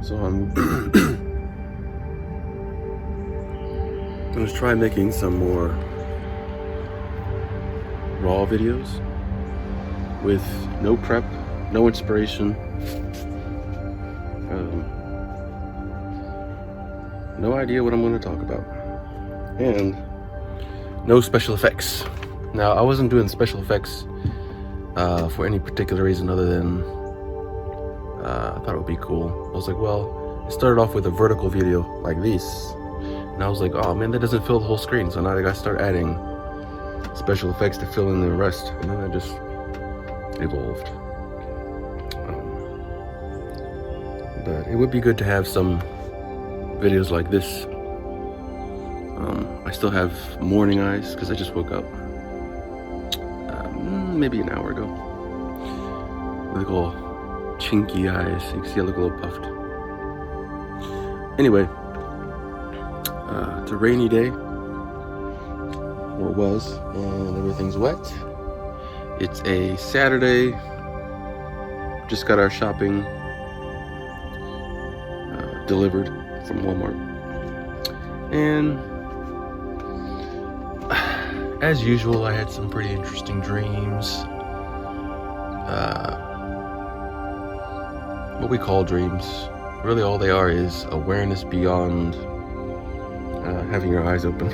So I'm gonna try making some more raw videos with no prep, no inspiration, no idea what I'm going to talk about, and no special effects. Now, I wasn't doing special effects for any particular reason other than I thought it would be cool. I was like, well, it started off with a vertical video like this, and I was like, oh man, that doesn't fill the whole screen, so now I got to start adding special effects to fill in the rest, and then I just evolved. But it would be good to have some videos like this. I still have morning eyes because I just woke up maybe an hour ago. Look all chinky eyes. You can see I look a little puffed. Anyway, it's a rainy day, or it was, and everything's wet. It's a Saturday. Just got our shopping delivered from Walmart, and as usual, I had some pretty interesting dreams. What we call dreams, really all they are is awareness beyond having your eyes open,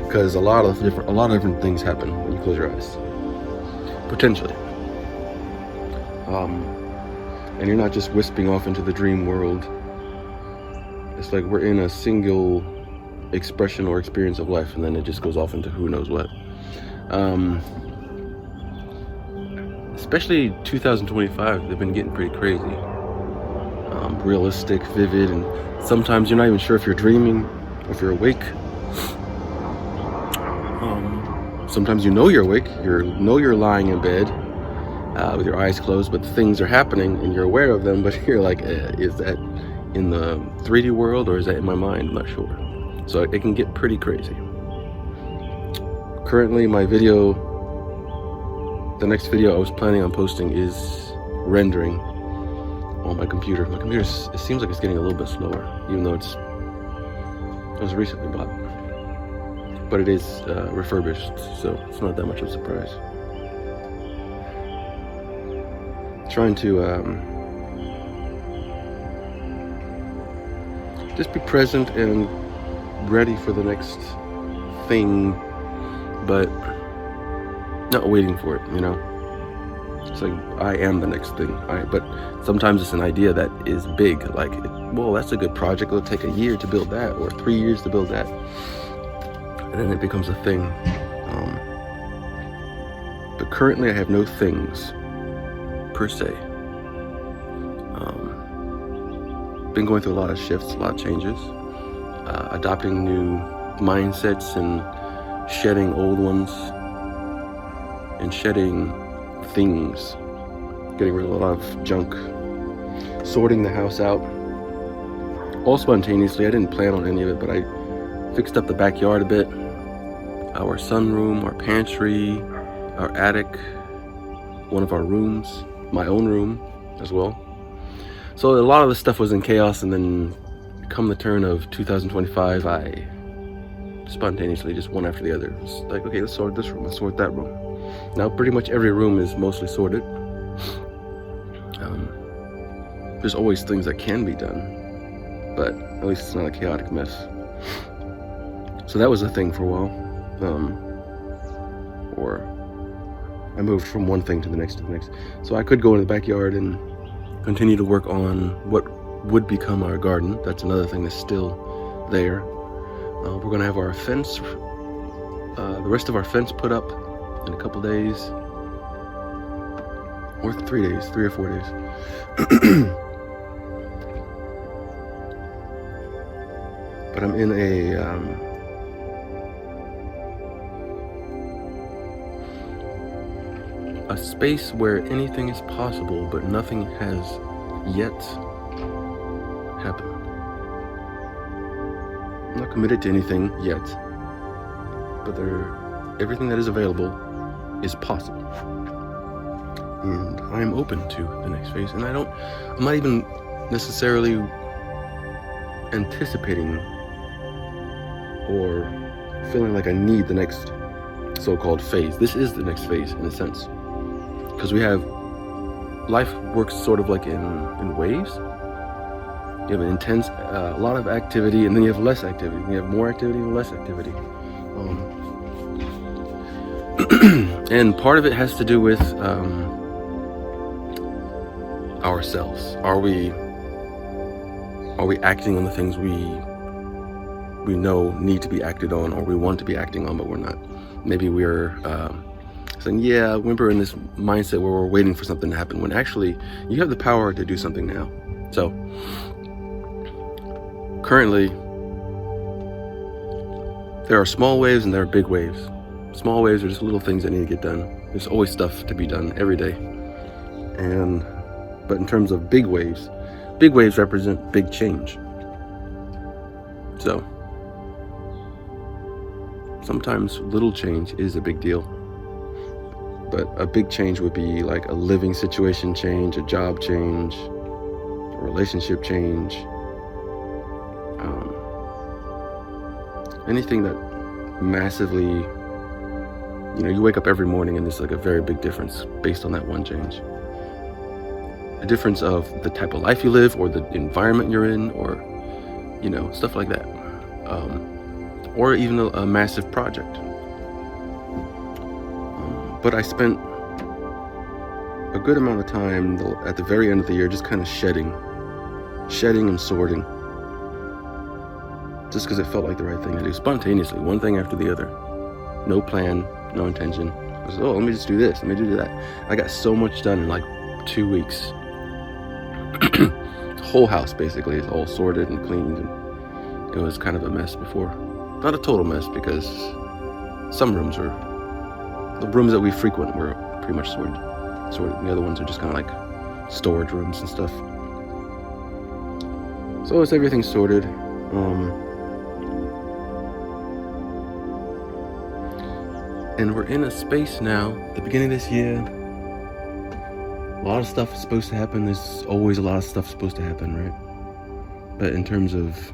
because a lot of different things happen when you close your eyes, potentially. And you're not just wisping off into the dream world. It's like we're in a single expression or experience of life, and then it just goes off into who knows what. Especially 2025, they've been getting pretty crazy. Realistic, vivid, and sometimes you're not even sure if you're dreaming or if you're awake. Sometimes you know you're awake, you're lying in bed with your eyes closed, but things are happening and you're aware of them, but you're like, is that in the 3D world or is that in my mind? I'm not sure. So it can get pretty crazy. Currently, my video, the next video I was planning on posting is rendering on my computer. My computer, it seems like it's getting a little bit slower, even though it was recently bought. But it is refurbished, so it's not that much of a surprise. Trying to just be present and ready for the next thing, but not waiting for it, you know? It's like, I am the next thing. But sometimes it's an idea that is big, like, well, that's a good project, it'll take a year to build that, or 3 years to build that, and then it becomes a thing. But currently I have no things, per se. Been going through a lot of shifts, a lot of changes, adopting new mindsets and shedding old ones, and shedding things, getting rid of a lot of junk, sorting the house out, all spontaneously. I didn't plan on any of it, but I fixed up the backyard a bit, our sunroom, our pantry, our attic, one of our rooms, my own room as well. So a lot of the stuff was in chaos, and then come the turn of 2025, I spontaneously just one after the other. It's like, okay, let's sort this room, let's sort that room. Now pretty much every room is mostly sorted. There's always things that can be done, but at least it's not a chaotic mess. So that was a thing for a while. Or I moved from one thing to the next to the next. So I could go in the backyard and continue to work on what would become our garden. That's another thing that's still there. We're gonna have our fence, the rest of our fence put up in a couple days, or 3 days, 3 or 4 days. But I'm in a space where anything is possible, but nothing has yet happened. I'm not committed to anything yet, but everything that is available is possible. And I am open to the next phase, and I'm not even necessarily anticipating or feeling like I need the next so-called phase. This is the next phase in a sense, because life works sort of like in waves. You have an intense, a lot of activity, and then you have less activity. You have more activity and less activity. And part of it has to do with ourselves. Are we acting on the things we know need to be acted on, or we want to be acting on, but we're not? Maybe we're saying, yeah, we're in this mindset where we're waiting for something to happen, when actually you have the power to do something now. So currently, there are small waves and there are big waves. Small waves are just little things that need to get done. There's always stuff to be done every day. But in terms of big waves represent big change. So sometimes little change is a big deal. But a big change would be like a living situation change, a job change, a relationship change, anything that massively, you wake up every morning and there's like a very big difference based on that one change. A difference of the type of life you live, or the environment you're in, or, stuff like that. Or even a massive project. But I spent a good amount of time at the very end of the year just kind of shedding and sorting, just because it felt like the right thing to do, spontaneously, one thing after the other. No plan, no intention. I was, let me just do this, let me do that. I got so much done in like 2 weeks. The whole house basically is all sorted and cleaned, and it was kind of a mess before. Not a total mess, because some rooms were, the rooms that we frequent were pretty much sorted. The other ones are just kind of like storage rooms and stuff. So it's everything sorted. And we're in a space now, the beginning of this year. A lot of stuff is supposed to happen. There's always a lot of stuff supposed to happen, right? But in terms of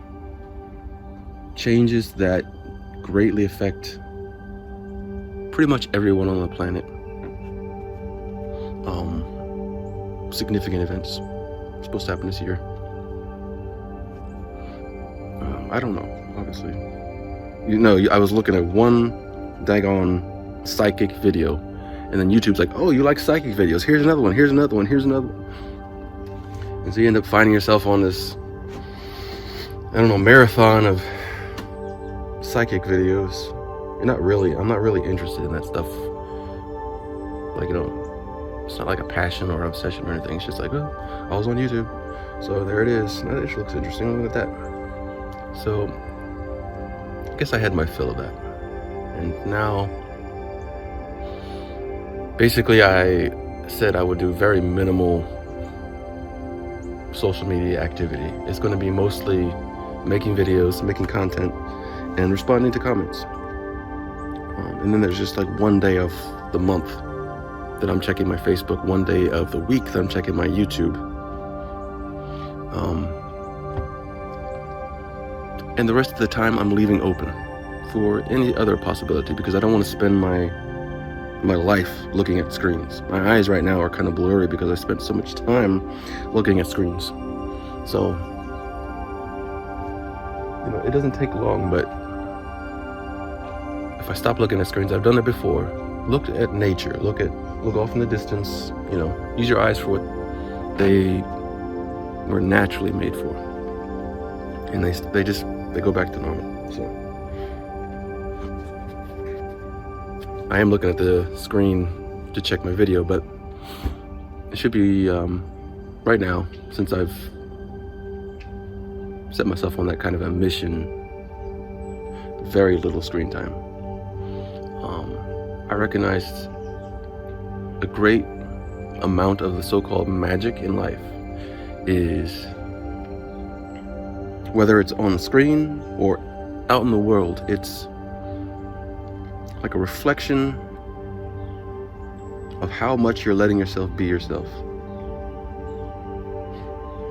changes that greatly affect pretty much everyone on the planet, significant events supposed to happen this year. I don't know, obviously. I was looking at one daggone psychic video, and then YouTube's like, oh, you like psychic videos, here's another one, here's another one, here's another one. And so you end up finding yourself on this, marathon of psychic videos. I'm not really interested in that stuff. It's not like a passion or an obsession or anything. It's just like, oh, I was on YouTube, so there it is. That just looks interesting, look at that. So I guess I had my fill of that. And now, basically, I said I would do very minimal social media activity. It's going to be mostly making videos, making content, and responding to comments. And then there's just like one day of the month that I'm checking my Facebook, one day of the week that I'm checking my YouTube. And the rest of the time I'm leaving open for any other possibility, because I don't want to spend my life looking at screens. My eyes right now are kind of blurry because I spent so much time looking at screens. So, it doesn't take long, but if I stop looking at screens, I've done it before. Look at nature, look off in the distance, use your eyes for what they were naturally made for. And they go back to normal. So I am looking at the screen to check my video, but it should be right now, since I've set myself on that kind of a mission, very little screen time. I recognized a great amount of the so-called magic in life is, whether it's on the screen or out in the world, it's like a reflection of how much you're letting yourself be yourself.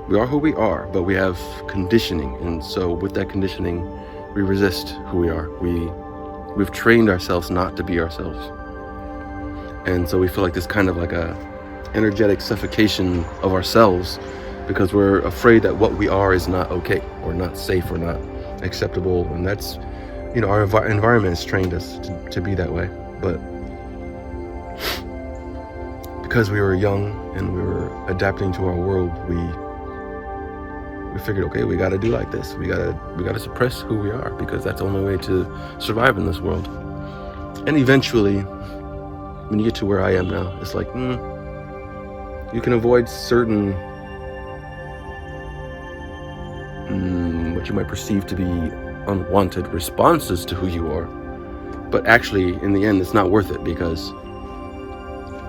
We are who we are, but we have conditioning, and so with that conditioning, we resist who we are. We've trained ourselves not to be ourselves, and so we feel like this kind of like a energetic suffocation of ourselves because we're afraid that what we are is not okay or not safe or not acceptable. And that's, our environment has trained us to be that way. But because we were young and we were adapting to our world, we figured, okay, we got to do like this. We got to suppress who we are because that's the only way to survive in this world. And eventually, when you get to where I am now, it's like, you can avoid certain what you might perceive to be unwanted responses to who you are, but actually in the end it's not worth it, because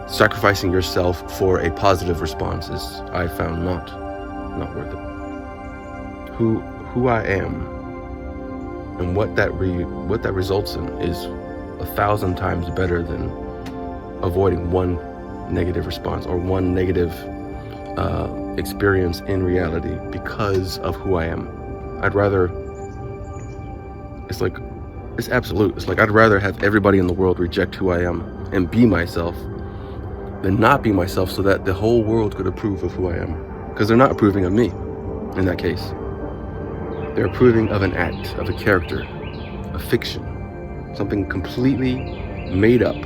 sacrificing yourself for a positive response is, I found, not worth it. Who I am and what that results in is 1,000 times better than avoiding one negative response or one negative experience in reality because of who I am. I'd rather, it's absolute. It's like I'd rather have everybody in the world reject who I am and be myself than not be myself, so that the whole world could approve of who I am. Because they're not approving of me in that case. They're approving of an act, of a character, a fiction, something completely made up.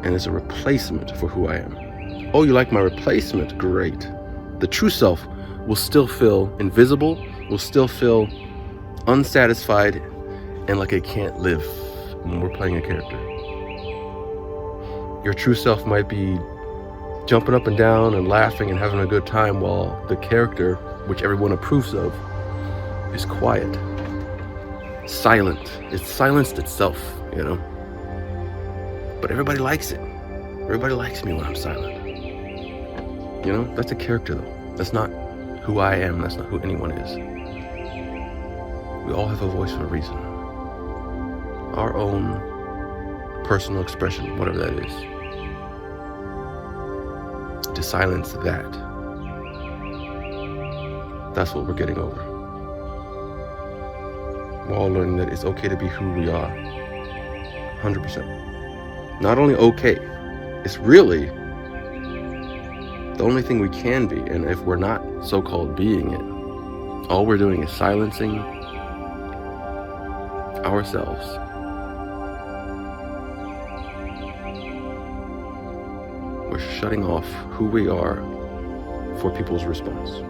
And it's a replacement for who I am. Oh, you like my replacement? Great. The true self will still feel invisible, will still feel unsatisfied, and like it can't live when we're playing a character. Your true self might be jumping up and down and laughing and having a good time, while the character, which everyone approves of, is quiet, silent. It's silenced itself, But everybody likes it. Everybody likes me when I'm silent. That's a character though. That's not who I am. That's not who anyone is. We all have a voice for a reason. Our own personal expression, whatever that is. To silence that, that's what we're getting over. We're all learning that it's okay to be who we are. 100%. Not only okay, it's really the only thing we can be. And if we're not so-called being it, all we're doing is silencing ourselves. We're shutting off who we are for people's response.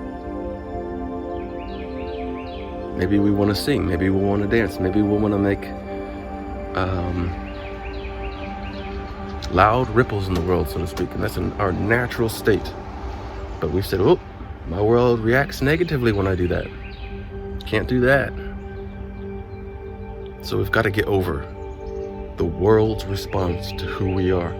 Maybe we want to sing, maybe we want to dance, maybe we want to make loud ripples in the world, so to speak, and that's in our natural state. But we said, oh, my world reacts negatively when I do that. Can't do that. So we've got to get over the world's response to who we are,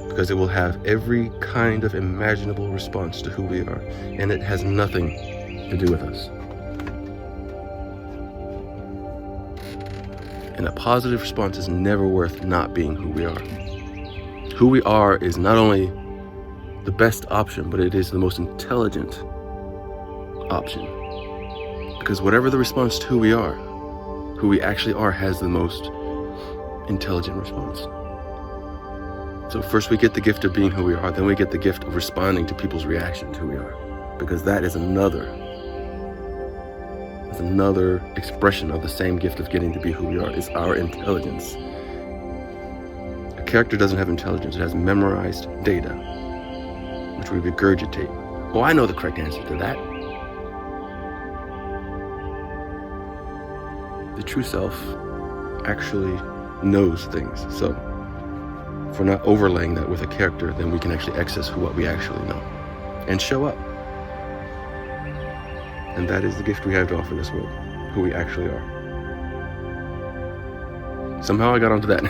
because it will have every kind of imaginable response to who we are, and it has nothing to do with us. And a positive response is never worth not being who we are. Who we are is not only the best option, but it is the most intelligent option. Because whatever the response to who we actually are has the most intelligent response. So first we get the gift of being who we are, then we get the gift of responding to people's reaction to who we are. Because that is another expression of the same gift of getting to be who we are, is our intelligence. A character doesn't have intelligence, it has memorized data, which we regurgitate. Oh, I know the correct answer to that. The true self actually knows things. So if we're not overlaying that with a character, then we can actually access what we actually know and show up. And that is the gift we have to offer this world, who we actually are. Somehow I got onto that.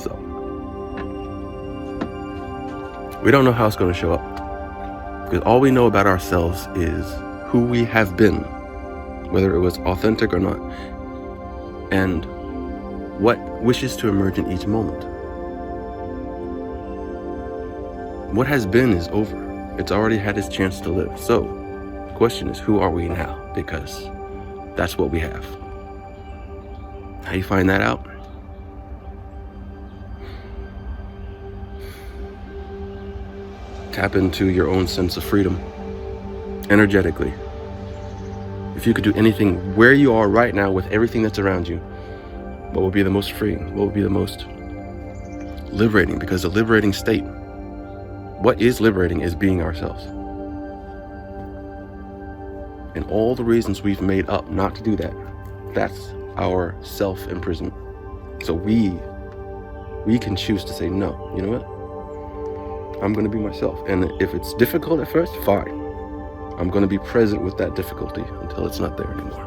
So we don't know how it's going to show up, because all we know about ourselves is who we have been, whether it was authentic or not, and what wishes to emerge in each moment. What has been is over. It's already had its chance to live. So the question is, who are we now? Because that's what we have. How you find that out? Tap into your own sense of freedom energetically. If you could do anything where you are right now with everything that's around you, what would be the most freeing? What would be the most liberating? Because the liberating state, what is liberating is being ourselves. And all the reasons we've made up not to do that, that's our self-imprisonment. So we can choose to say, no, you know what? I'm going to be myself. And if it's difficult at first, fine. I'm going to be present with that difficulty until it's not there anymore.